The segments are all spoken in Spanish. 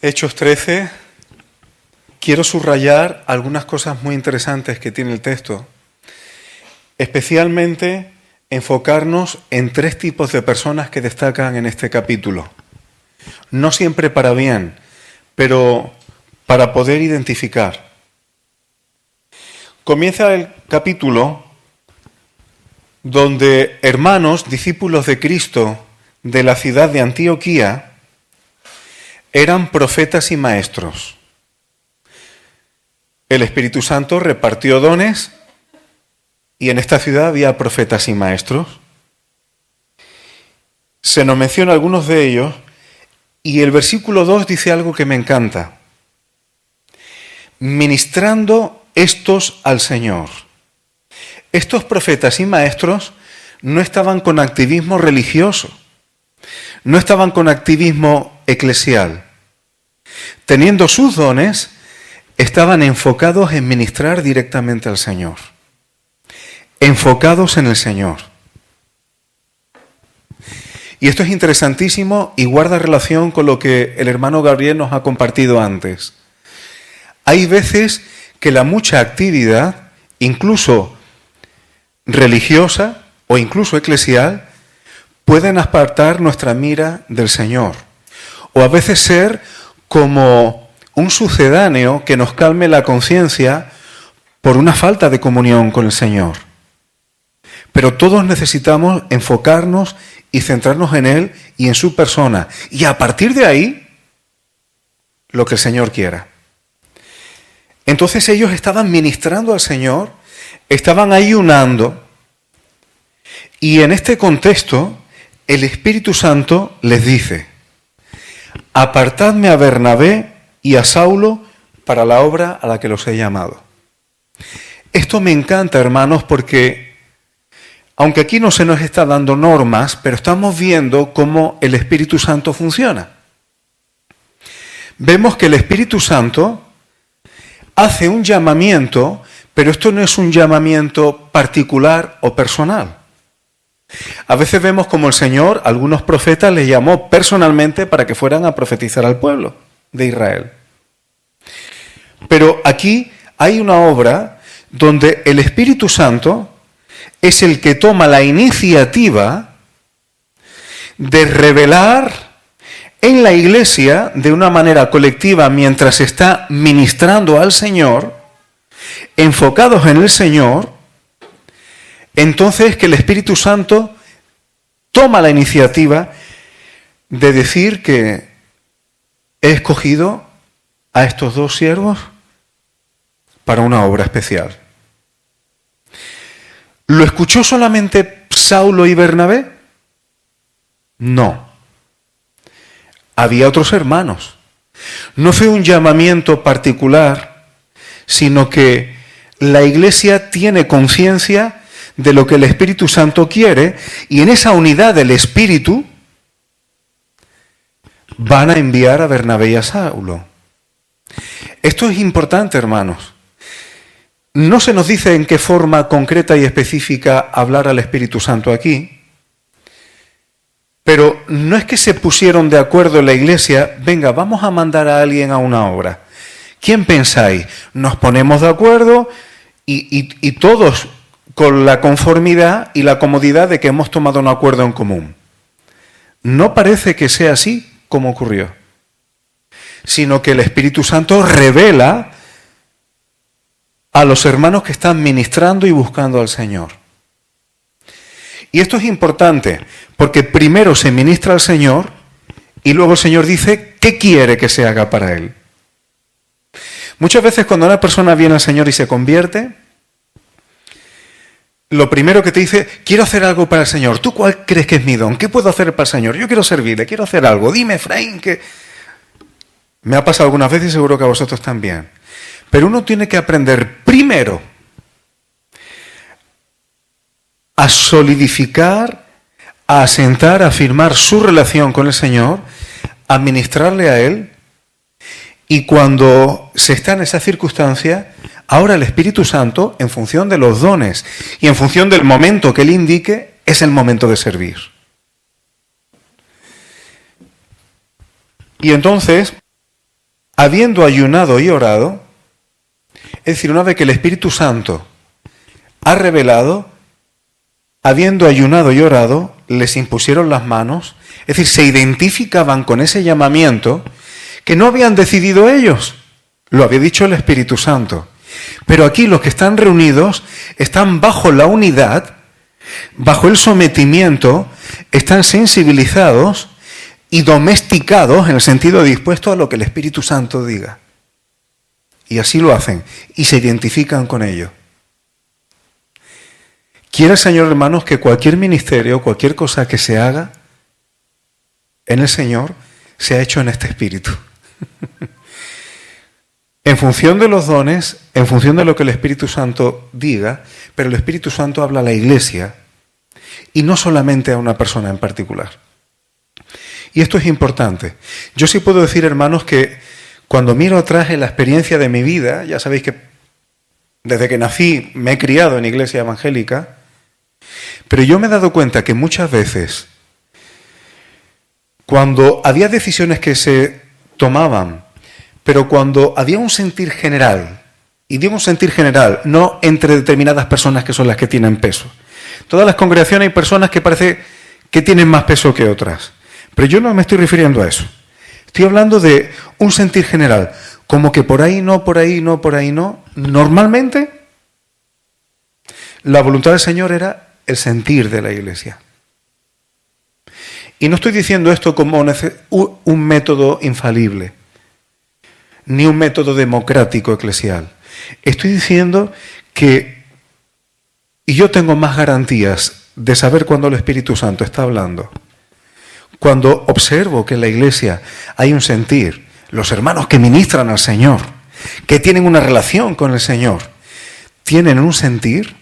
Hechos 13, quiero subrayar algunas cosas muy interesantes que tiene el texto, especialmente enfocarnos en 3 tipos de personas que destacan en este capítulo. No siempre para bien, pero para poder identificar. Comienza el capítulo donde hermanos, discípulos de Cristo de la ciudad de Antioquía, eran profetas y maestros. El Espíritu Santo repartió dones y en esta ciudad había profetas y maestros. Se nos menciona algunos de ellos y el versículo 2 dice algo que me encanta. Ministrando estos al Señor. Estos profetas y maestros no estaban con activismo religioso, no estaban con activismo eclesial. Teniendo sus dones, estaban enfocados en ministrar directamente al Señor. Enfocados en el Señor. Y esto es interesantísimo y guarda relación con lo que el hermano Gabriel nos ha compartido antes. Hay veces que la mucha actividad, incluso religiosa o incluso eclesial, pueden apartar nuestra mira del Señor. O a veces ser como un sucedáneo que nos calme la conciencia por una falta de comunión con el Señor. Pero todos necesitamos enfocarnos y centrarnos en Él y en su persona. Y a partir de ahí, lo que el Señor quiera. Entonces ellos estaban ministrando al Señor, estaban ayunando. Y en este contexto, el Espíritu Santo les dice: apartadme a Bernabé y a Saulo para la obra a la que los he llamado. Esto me encanta, hermanos, porque aunque aquí no se nos está dando normas, pero estamos viendo cómo el Espíritu Santo funciona. Vemos que el Espíritu Santo hace un llamamiento, pero esto no es un llamamiento particular o personal. A veces vemos como el Señor, a algunos profetas les llamó personalmente para que fueran a profetizar al pueblo de Israel. Pero aquí hay una obra donde el Espíritu Santo es el que toma la iniciativa de revelar en la iglesia de una manera colectiva mientras está ministrando al Señor, enfocados en el Señor. Entonces que el Espíritu Santo toma la iniciativa de decir que he escogido a estos 2 siervos para una obra especial. ¿Lo escuchó solamente Saulo y Bernabé? No. Había otros hermanos. No fue un llamamiento particular, sino que la iglesia tiene conciencia de lo que el Espíritu Santo quiere, y en esa unidad del Espíritu van a enviar a Bernabé y a Saulo. Esto es importante, hermanos. No se nos dice en qué forma concreta y específica hablar al Espíritu Santo aquí, pero no es que se pusieron de acuerdo en la iglesia, venga, vamos a mandar a alguien a una obra. ¿Quién pensáis? Nos ponemos de acuerdo y todos con la conformidad y la comodidad de que hemos tomado un acuerdo en común. No parece que sea así como ocurrió, sino que el Espíritu Santo revela a los hermanos que están ministrando y buscando al Señor. Y esto es importante, porque primero se ministra al Señor y luego el Señor dice qué quiere que se haga para Él. Muchas veces cuando una persona viene al Señor y se convierte, lo primero que te dice, quiero hacer algo para el Señor. ¿Tú cuál crees que es mi don? ¿Qué puedo hacer para el Señor? Yo quiero servirle, quiero hacer algo. Dime, Efraín, que... Me ha pasado algunas veces y seguro que a vosotros también. Pero uno tiene que aprender primero a solidificar, a asentar, a afirmar su relación con el Señor, a ministrarle a Él. Y cuando se está en esa circunstancia, ahora el Espíritu Santo, en función de los dones y en función del momento que Él indique, es el momento de servir. Y entonces, habiendo ayunado y orado, es decir, una vez que el Espíritu Santo ha revelado, habiendo ayunado y orado, les impusieron las manos, es decir, se identificaban con ese llamamiento que no habían decidido ellos, lo había dicho el Espíritu Santo. Pero aquí los que están reunidos están bajo la unidad, bajo el sometimiento, están sensibilizados y domesticados en el sentido dispuesto a lo que el Espíritu Santo diga. Y así lo hacen y se identifican con ello. Quiere el Señor, hermanos, que cualquier ministerio, cualquier cosa que se haga en el Señor, sea hecho en este espíritu. En función de los dones, en función de lo que el Espíritu Santo diga, pero el Espíritu Santo habla a la iglesia y no solamente a una persona en particular. Y esto es importante. Yo sí puedo decir, hermanos, que cuando miro atrás en la experiencia de mi vida, ya sabéis que desde que nací me he criado en iglesia evangélica, pero yo me he dado cuenta que muchas veces, cuando había decisiones que se tomaban, pero cuando había un sentir general, y digo un sentir general, no entre determinadas personas que son las que tienen peso. Todas las congregaciones hay personas que parece que tienen más peso que otras, pero yo no me estoy refiriendo a eso. Estoy hablando de un sentir general, como que por ahí no, por ahí no, por ahí no. Normalmente, la voluntad del Señor era el sentir de la iglesia. Y no estoy diciendo esto como un método infalible, ni un método democrático eclesial. Estoy diciendo que, y yo tengo más garantías de saber cuándo el Espíritu Santo está hablando, cuando observo que en la iglesia hay un sentir, los hermanos que ministran al Señor, que tienen una relación con el Señor, tienen un sentir,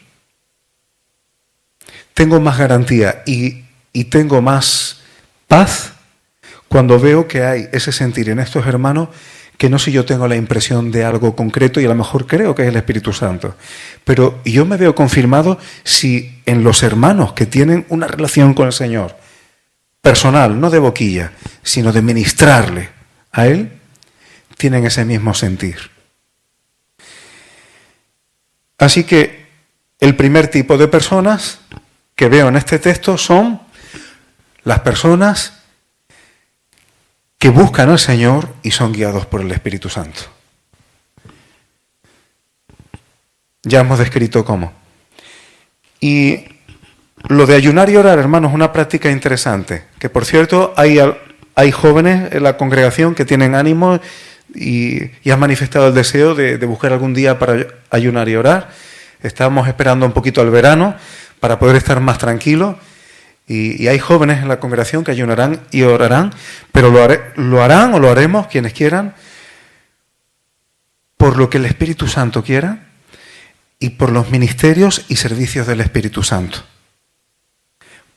tengo más garantía y tengo más paz cuando veo que hay ese sentir en estos hermanos, que no sé, yo tengo la impresión de algo concreto y a lo mejor creo que es el Espíritu Santo, pero yo me veo confirmado si en los hermanos que tienen una relación con el Señor, personal, no de boquilla, sino de ministrarle a Él, tienen ese mismo sentir. Así que el primer tipo de personas que veo en este texto son las personas que buscan al Señor y son guiados por el Espíritu Santo. Ya hemos descrito cómo. Y lo de ayunar y orar, hermanos, es una práctica interesante, que por cierto hay jóvenes en la congregación que tienen ánimo y han manifestado el deseo de buscar algún día para ayunar y orar. Estamos esperando un poquito al verano para poder estar más tranquilos. Y hay jóvenes en la congregación que ayunarán y orarán, pero lo harán o lo haremos, quienes quieran, por lo que el Espíritu Santo quiera y por los ministerios y servicios del Espíritu Santo,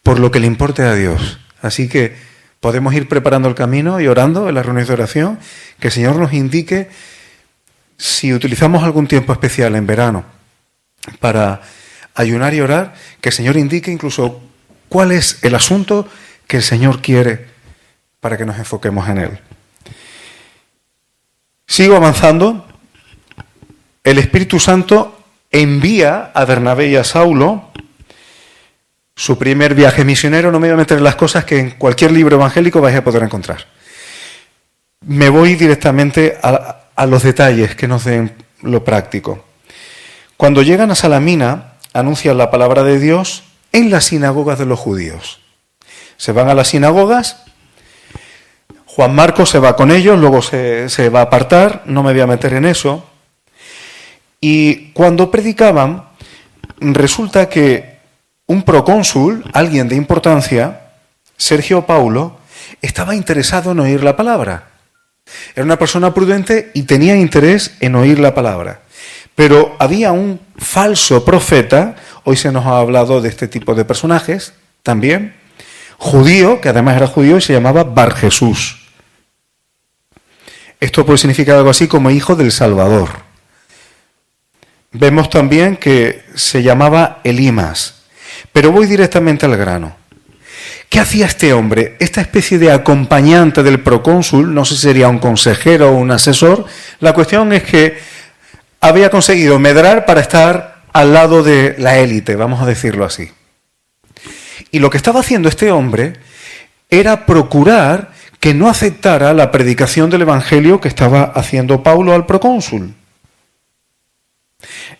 por lo que le importe a Dios. Así que podemos ir preparando el camino y orando en las reuniones de oración, que el Señor nos indique si utilizamos algún tiempo especial en verano para ayunar y orar, que el Señor indique incluso cuál es el asunto que el Señor quiere para que nos enfoquemos en él. Sigo avanzando. El Espíritu Santo envía a Bernabé y a Saulo. Su primer viaje misionero, no me voy a meter en las cosas que en cualquier libro evangélico vais a poder encontrar. Me voy directamente a los detalles que nos den lo práctico. Cuando llegan a Salamina, anuncian la palabra de Dios en las sinagogas de los judíos. Se van a las sinagogas, Juan Marcos se va con ellos, luego se va a apartar, no me voy a meter en eso. Y cuando predicaban, resulta que un procónsul, alguien de importancia, Sergio Paulo, estaba interesado en oír la palabra. Era una persona prudente y tenía interés en oír la palabra. Pero había un falso profeta, hoy se nos ha hablado de este tipo de personajes también, judío, que además era judío y se llamaba Bar Jesús. Esto puede significar algo así como hijo del Salvador. Vemos también que se llamaba Elimas. Pero voy directamente al grano. ¿Qué hacía este hombre? Esta especie de acompañante del procónsul, no sé si sería un consejero o un asesor, la cuestión es que había conseguido medrar para estar al lado de la élite, vamos a decirlo así. Y lo que estaba haciendo este hombre era procurar que no aceptara la predicación del Evangelio que estaba haciendo Pablo al procónsul.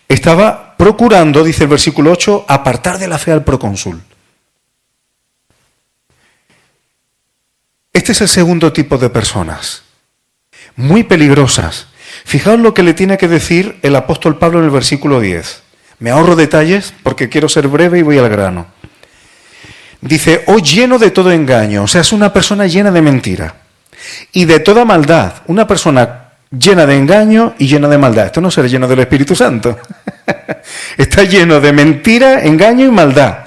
Estaba procurando, dice el versículo 8, apartar de la fe al procónsul. Este es el segundo tipo de personas, muy peligrosas. Fijaos lo que le tiene que decir el apóstol Pablo en el versículo 10. Me ahorro detalles porque quiero ser breve y voy al grano. Dice, oh lleno de todo engaño, o sea, es una persona llena de mentira y de toda maldad, una persona llena de engaño y llena de maldad. Esto no será lleno del Espíritu Santo. Está lleno de mentira, engaño y maldad.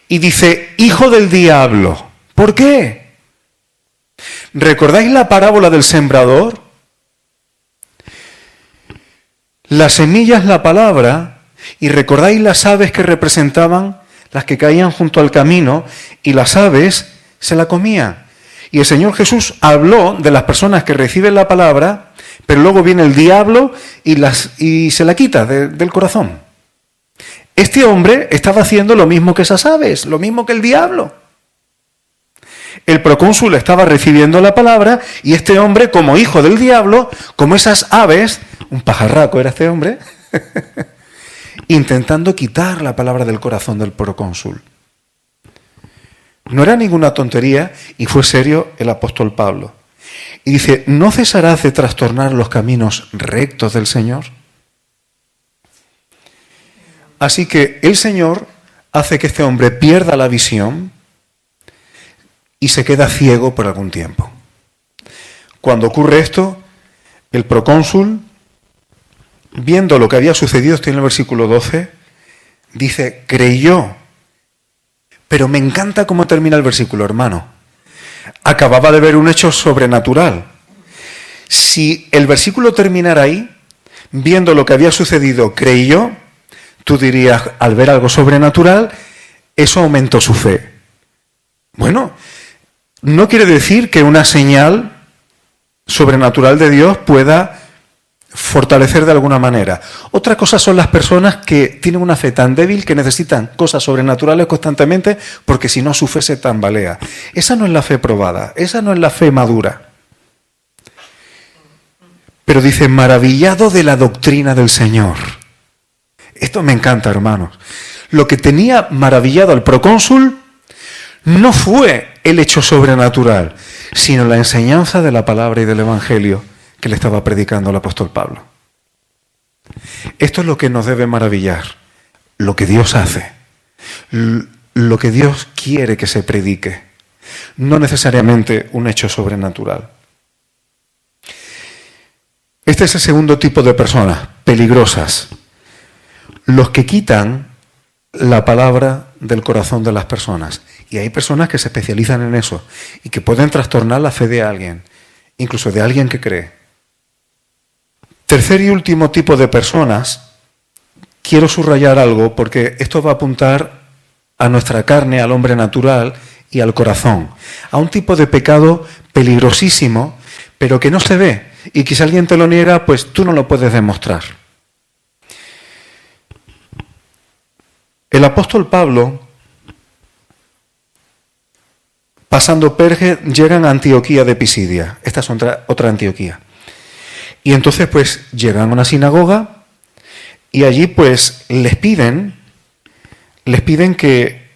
Y dice, hijo del diablo. ¿Por qué? ¿Recordáis la parábola del sembrador? La semilla es la palabra y recordáis las aves que representaban, las que caían junto al camino y las aves se la comían. Y el Señor Jesús habló de las personas que reciben la palabra, pero luego viene el diablo y se la quita del corazón. Este hombre estaba haciendo lo mismo que esas aves, lo mismo que el diablo. El procónsul estaba recibiendo la palabra y este hombre, como hijo del diablo, como esas aves, un pajarraco era este hombre, intentando quitar la palabra del corazón del procónsul. No era ninguna tontería y fue serio el apóstol Pablo. Y dice, ¿no cesarás de trastornar los caminos rectos del Señor? Así que el Señor hace que este hombre pierda la visión y se queda ciego por algún tiempo. Cuando ocurre esto, el procónsul, viendo lo que había sucedido, estoy en el versículo 12, dice, creyó. Pero me encanta cómo termina el versículo, hermano. Acababa de ver un hecho sobrenatural. Si el versículo terminara ahí, viendo lo que había sucedido, creyó, tú dirías, al ver algo sobrenatural, eso aumentó su fe. Bueno, no quiere decir que una señal sobrenatural de Dios pueda fortalecer de alguna manera. Otra cosa son las personas que tienen una fe tan débil que necesitan cosas sobrenaturales constantemente porque si no su fe se tambalea. Esa no es la fe probada, esa no es la fe madura. Pero dice, maravillado de la doctrina del Señor. Esto me encanta, hermanos. Lo que tenía maravillado al procónsul no fue el hecho sobrenatural, sino la enseñanza de la palabra y del Evangelio que le estaba predicando el apóstol Pablo. Esto es lo que nos debe maravillar, lo que Dios hace, lo que Dios quiere que se predique, no necesariamente un hecho sobrenatural. Este es el segundo tipo de personas, peligrosas, los que quitan la palabra del corazón de las personas. Y hay personas que se especializan en eso y que pueden trastornar la fe de alguien, incluso de alguien que cree. Tercer y último tipo de personas, quiero subrayar algo porque esto va a apuntar a nuestra carne, al hombre natural y al corazón, a un tipo de pecado peligrosísimo, pero que no se ve y que si alguien te lo niega, pues tú no lo puedes demostrar. El apóstol Pablo, pasando Perge, llegan a Antioquía de Pisidia. Esta es otra Antioquía. Y entonces pues llegan a una sinagoga y allí pues les piden que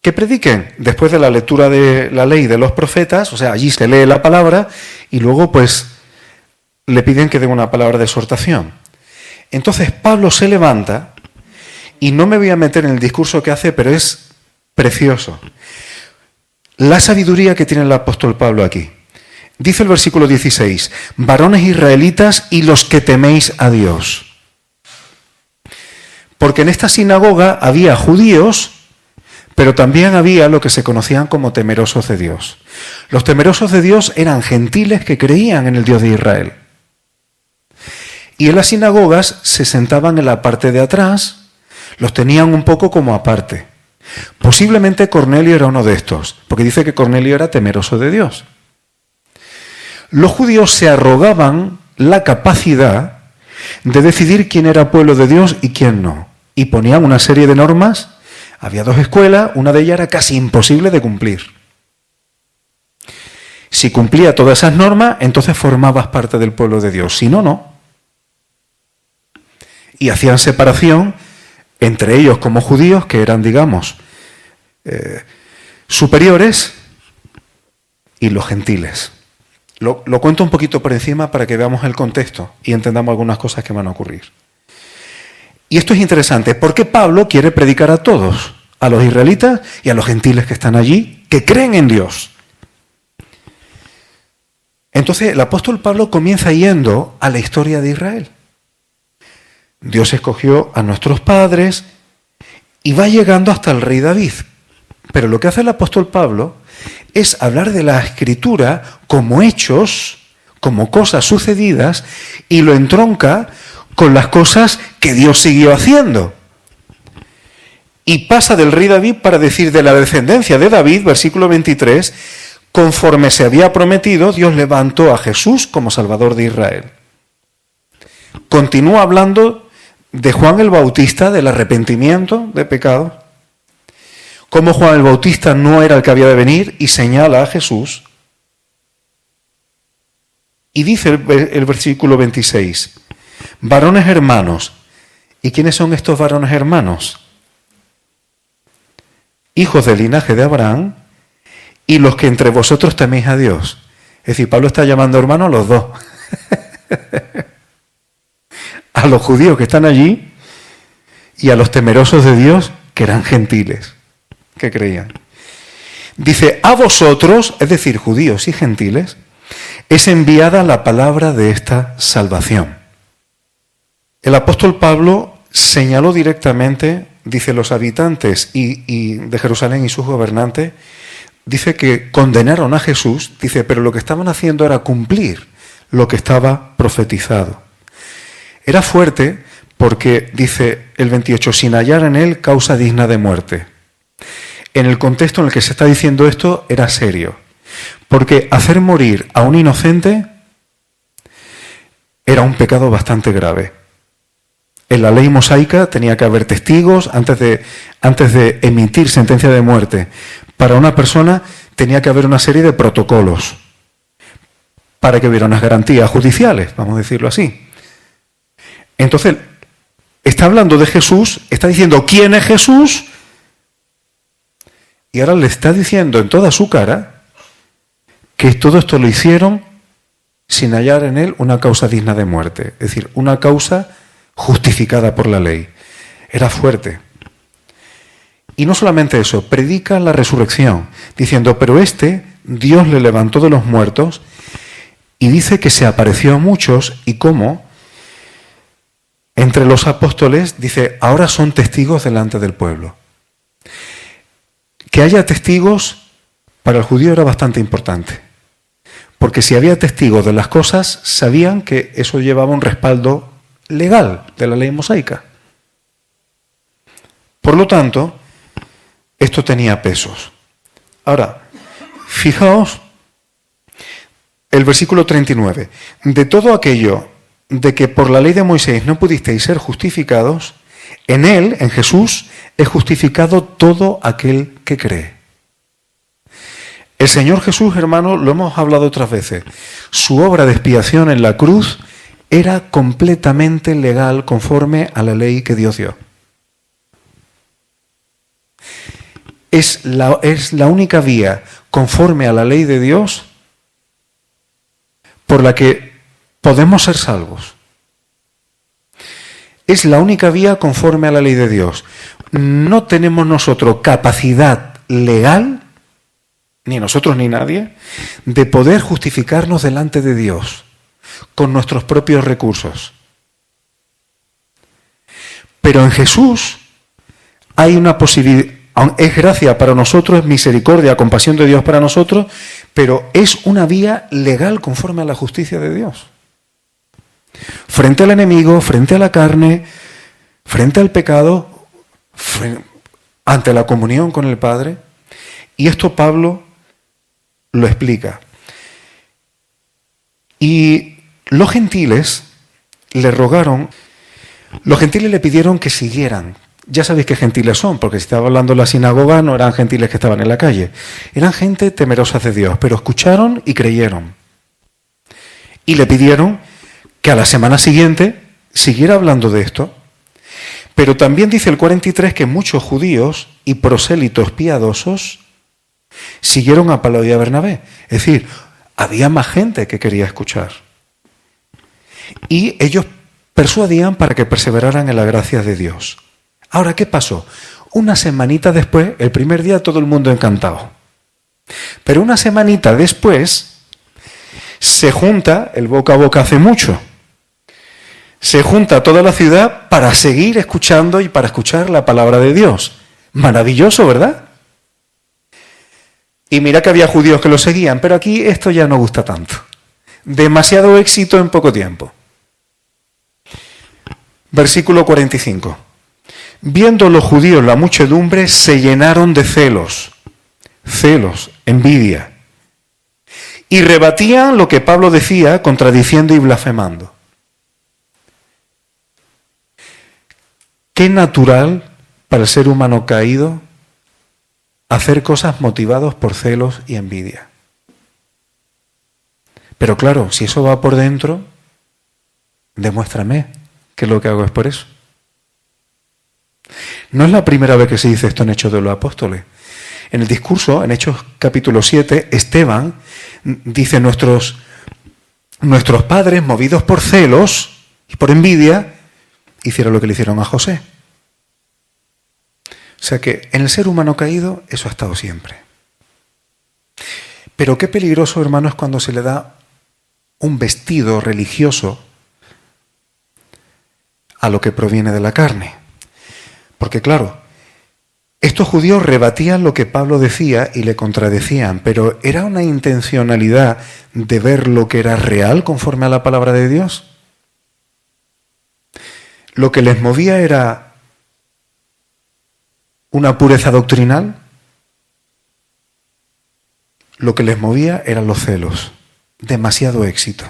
prediquen después de la lectura de la ley de los profetas, o sea, allí se lee la palabra y luego pues le piden que den una palabra de exhortación. Entonces Pablo se levanta y no me voy a meter en el discurso que hace, pero es precioso. La sabiduría que tiene el apóstol Pablo aquí. Dice el versículo 16, varones israelitas y los que teméis a Dios. Porque en esta sinagoga había judíos, pero también había lo que se conocían como temerosos de Dios. Los temerosos de Dios eran gentiles que creían en el Dios de Israel. Y en las sinagogas se sentaban en la parte de atrás, los tenían un poco como aparte. Posiblemente Cornelio era uno de estos, porque dice que Cornelio era temeroso de Dios. Los judíos se arrogaban la capacidad de decidir quién era pueblo de Dios y quién no. Y ponían una serie de normas. Había 2 escuelas, una de ellas era casi imposible de cumplir. Si cumplía todas esas normas, entonces formabas parte del pueblo de Dios. Si no, no. Y hacían separación entre ellos como judíos, que eran, digamos, superiores, y los gentiles. Lo cuento un poquito por encima para que veamos el contexto y entendamos algunas cosas que van a ocurrir. Y esto es interesante, porque Pablo quiere predicar a todos, a los israelitas y a los gentiles que están allí, que creen en Dios. Entonces el apóstol Pablo comienza yendo a la historia de Israel. Dios escogió a nuestros padres y va llegando hasta el rey David. Pero lo que hace el apóstol Pablo es hablar de la Escritura como hechos, como cosas sucedidas, y lo entronca con las cosas que Dios siguió haciendo. Y pasa del rey David para decir de la descendencia de David, versículo 23, conforme se había prometido, Dios levantó a Jesús como Salvador de Israel. Continúa hablando de Juan el Bautista, del arrepentimiento de pecado, cómo Juan el Bautista no era el que había de venir, y señala a Jesús. Y dice el versículo 26, varones hermanos. ¿Y quiénes son estos varones hermanos? Hijos del linaje de Abraham, y los que entre vosotros teméis a Dios. Es decir, Pablo está llamando hermanos a los dos. A los judíos que están allí y a los temerosos de Dios, que eran gentiles, que creían. Dice, a vosotros, es decir, judíos y gentiles, es enviada la palabra de esta salvación. El apóstol Pablo señaló directamente, dice, los habitantes y de Jerusalén y sus gobernantes, dice que condenaron a Jesús, dice, pero lo que estaban haciendo era cumplir lo que estaba profetizado. Era fuerte porque, dice el 28, sin hallar en él causa digna de muerte. En el contexto en el que se está diciendo esto era serio, porque hacer morir a un inocente era un pecado bastante grave. En la ley mosaica tenía que haber testigos antes de emitir sentencia de muerte. Para una persona tenía que haber una serie de protocolos para que hubiera unas garantías judiciales, vamos a decirlo así. Entonces, está hablando de Jesús, está diciendo quién es Jesús, y ahora le está diciendo en toda su cara que todo esto lo hicieron sin hallar en él una causa digna de muerte, es decir, una causa justificada por la ley. Era fuerte. Y no solamente eso, predica la resurrección, diciendo, pero Dios le levantó de los muertos, y dice que se apareció a muchos, y cómo, entre los apóstoles, dice, ahora son testigos delante del pueblo. Que haya testigos para el judío era bastante importante, porque si había testigos de las cosas, sabían que eso llevaba un respaldo legal de la ley mosaica. Por lo tanto, esto tenía pesos. Ahora, fijaos el versículo 39. De todo aquello de que por la ley de Moisés no pudisteis ser justificados, en él, en Jesús, es justificado todo aquel que cree. El Señor Jesús, hermano, lo hemos hablado otras veces, su obra de expiación en la cruz era completamente legal conforme a la ley que Dios dio. Es la única vía conforme a la ley de Dios por la que podemos ser salvos. Es la única vía conforme a la ley de Dios. No tenemos nosotros capacidad legal, ni nosotros ni nadie, de poder justificarnos delante de Dios con nuestros propios recursos. Pero en Jesús hay una posibilidad. Es gracia para nosotros, es misericordia, compasión de Dios para nosotros, pero es una vía legal conforme a la justicia de Dios. Frente al enemigo, frente a la carne, frente al pecado, ante la comunión con el Padre. Y esto Pablo lo explica. Y los gentiles le pidieron que siguieran. Ya sabéis qué gentiles son, porque si estaba hablando en la sinagoga no eran gentiles que estaban en la calle. Eran gente temerosa de Dios, pero escucharon y creyeron. Y le pidieron que a la semana siguiente siguiera hablando de esto. Pero también dice el 43 que muchos judíos y prosélitos piadosos siguieron a Pablo y a Bernabé. Es decir, había más gente que quería escuchar. Y ellos persuadían para que perseveraran en la gracia de Dios. Ahora, ¿qué pasó? Una semanita después, el primer día todo el mundo encantado. Pero una semanita después se junta, el boca a boca hace mucho, se junta toda la ciudad para seguir escuchando y para escuchar la palabra de Dios. Maravilloso, ¿verdad? Y mira que había judíos que lo seguían, pero aquí esto ya no gusta tanto. Demasiado éxito en poco tiempo. Versículo 45. Viendo los judíos la muchedumbre, se llenaron de celos, envidia, y rebatían lo que Pablo decía, contradiciendo y blasfemando. Qué natural para el ser humano caído hacer cosas motivados por celos y envidia. Pero claro, si eso va por dentro, demuéstrame que lo que hago es por eso. No es la primera vez que se dice esto en Hechos de los Apóstoles. En el discurso, en Hechos capítulo 7, Esteban dice: nuestros padres, movidos por celos y por envidia, hicieron lo que le hicieron a José. O sea que en el ser humano caído eso ha estado siempre. Pero qué peligroso, hermano, es cuando se le da un vestido religioso a lo que proviene de la carne. Porque claro, estos judíos rebatían lo que Pablo decía y le contradecían, pero ¿era una intencionalidad de ver lo que era real conforme a la palabra de Dios? Lo que les movía era una pureza doctrinal. Lo que les movía eran los celos, demasiado éxito,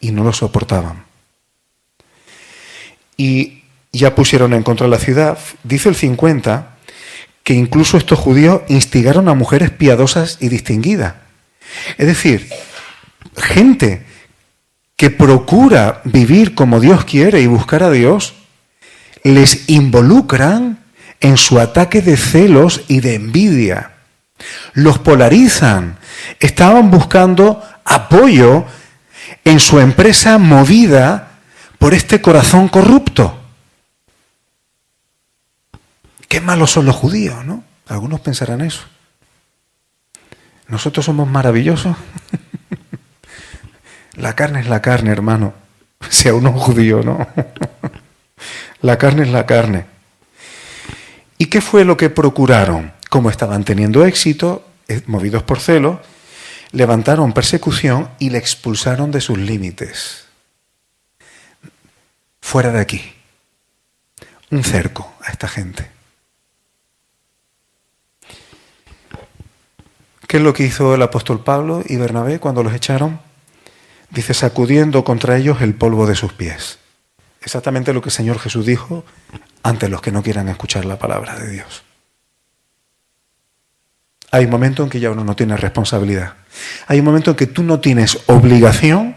y no lo soportaban. Y ya pusieron en contra de la ciudad. Dice el 50 que incluso estos judíos instigaron a mujeres piadosas y distinguidas. Es decir, gente que procura vivir como Dios quiere y buscar a Dios, les involucran en su ataque de celos y de envidia. Los polarizan. Estaban buscando apoyo en su empresa movida por este corazón corrupto. Qué malos son los judíos, ¿no? Algunos pensarán eso. Nosotros somos maravillosos. La carne es la carne, hermano. Sea uno judío, ¿no? La carne es la carne. ¿Y qué fue lo que procuraron? Como estaban teniendo éxito, movidos por celo, levantaron persecución y le expulsaron de sus límites. Fuera de aquí. Un cerco a esta gente. ¿Qué es lo que hizo el apóstol Pablo y Bernabé cuando los echaron? Dice, sacudiendo contra ellos el polvo de sus pies. Exactamente lo que el Señor Jesús dijo ante los que no quieran escuchar la palabra de Dios. Hay un momento en que ya uno no tiene responsabilidad. Hay un momento en que tú no tienes obligación.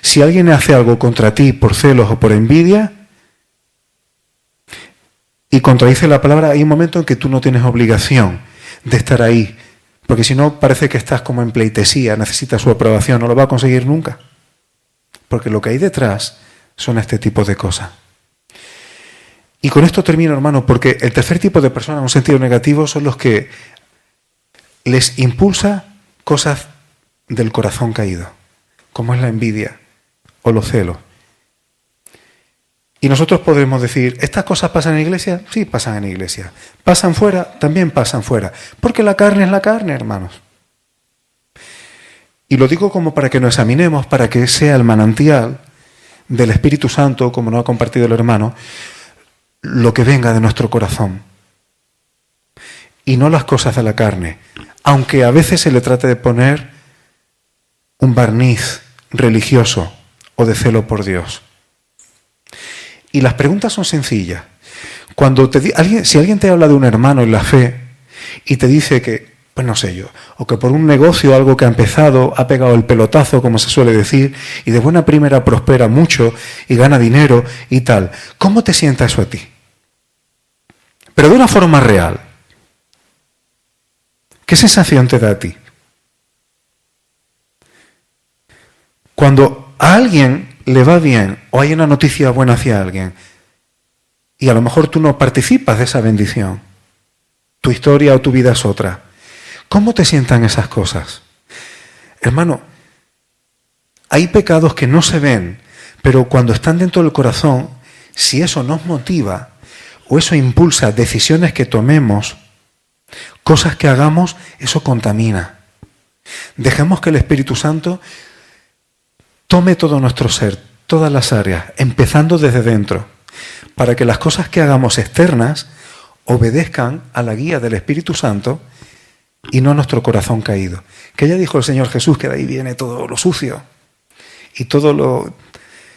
Si alguien hace algo contra ti por celos o por envidia y contradice la palabra, hay un momento en que tú no tienes obligación de estar ahí. Porque si no, parece que estás como en pleitesía, necesitas su aprobación, no lo va a conseguir nunca. Porque lo que hay detrás son este tipo de cosas. Y con esto termino, hermano, porque el tercer tipo de personas en un sentido negativo son los que les impulsa cosas del corazón caído, como es la envidia o los celos. Y nosotros podemos decir, ¿estas cosas pasan en la iglesia? Sí, pasan en la iglesia. ¿Pasan fuera? También pasan fuera. Porque la carne es la carne, hermanos. Y lo digo como para que nos examinemos, para que sea el manantial del Espíritu Santo, como nos ha compartido el hermano, lo que venga de nuestro corazón. y no las cosas de la carne, aunque a veces se le trate de poner un barniz religioso o de celo por Dios. Y las preguntas son sencillas. Si alguien te habla de un hermano en la fe y te dice que, pues no sé yo, o que por un negocio, algo que ha empezado, ha pegado el pelotazo, como se suele decir, y de buena primera prospera mucho y gana dinero y tal, ¿cómo te sienta eso a ti? Pero de una forma real. ¿Qué sensación te da a ti? Cuando a alguien le va bien o hay una noticia buena hacia alguien y a lo mejor tú no participas de esa bendición, tu historia o tu vida es otra, ¿cómo te sientan esas cosas? Hermano, hay pecados que no se ven, pero cuando están dentro del corazón, si eso nos motiva o eso impulsa decisiones que tomemos, cosas que hagamos, eso contamina. Dejemos que el Espíritu Santo tome todo nuestro ser, todas las áreas, empezando desde dentro, para que las cosas que hagamos externas obedezcan a la guía del Espíritu Santo y no a nuestro corazón caído. Que ya dijo el Señor Jesús que de ahí viene todo lo sucio. Y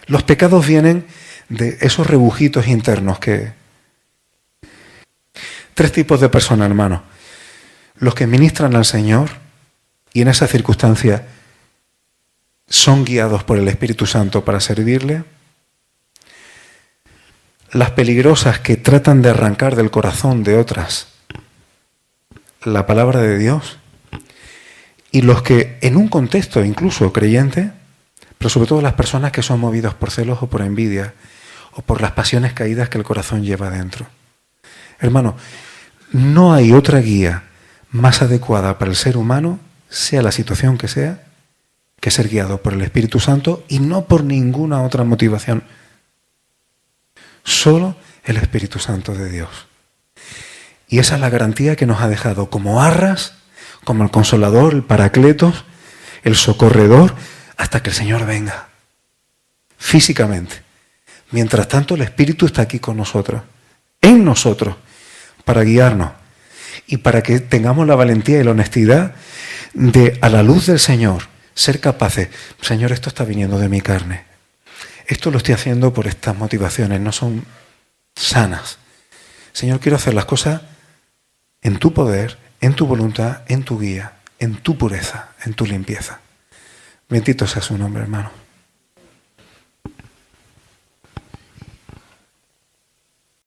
los pecados vienen de esos rebujitos internos que... 3 tipos de personas, hermano. Los que ministran al Señor y en esa circunstancia son guiados por el Espíritu Santo para servirle. Las peligrosas que tratan de arrancar del corazón de otras la palabra de Dios. Y los que en un contexto incluso creyente, pero sobre todo las personas que son movidas por celos o por envidia o por las pasiones caídas que el corazón lleva dentro. Hermano, no hay otra guía más adecuada para el ser humano, sea la situación que sea, que ser guiado por el Espíritu Santo y no por ninguna otra motivación. Solo el Espíritu Santo de Dios. Y esa es la garantía que nos ha dejado como arras, como el Consolador, el Paracletos, el Socorredor, hasta que el Señor venga, físicamente. Mientras tanto, el Espíritu está aquí con nosotros, en nosotros, para guiarnos y para que tengamos la valentía y la honestidad de, a la luz del Señor, ser capaces, Señor, esto está viniendo de mi carne. Esto lo estoy haciendo por estas motivaciones, no son sanas. Señor, quiero hacer las cosas en tu poder, en tu voluntad, en tu guía, en tu pureza, en tu limpieza. Bendito sea su nombre, hermano.